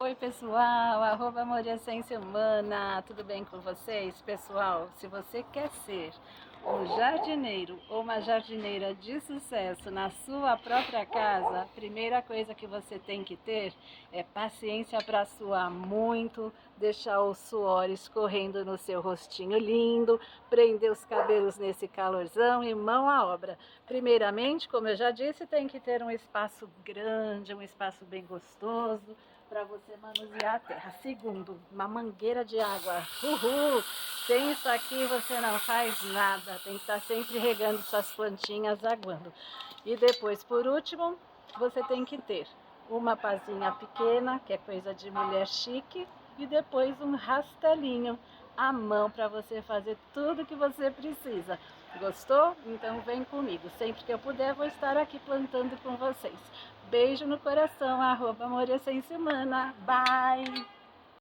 Oi pessoal, Amor e Essência Humana, tudo bem com vocês? Pessoal, se você quer ser um jardineiro ou uma jardineira de sucesso na sua própria casa, a primeira coisa que você tem que ter é paciência para suar muito, deixar o suor escorrendo no seu rostinho lindo, prender os cabelos nesse calorzão e mão à obra. Primeiramente, como eu já disse, tem que ter um espaço grande, um espaço bem gostoso, para você manusear a terra. Segundo, uma mangueira de água. Uhul! Sem isso aqui você não faz nada. Tem que estar sempre regando suas plantinhas, aguando. E depois, por último, você tem que ter uma pazinha pequena, que é coisa de mulher chique, e depois um rastelinho à mão para você fazer tudo que você precisa. Gostou? Então vem comigo. Sempre que eu puder, vou estar aqui plantando com vocês. Beijo no coração, @Amor e Essência Humana. Bye!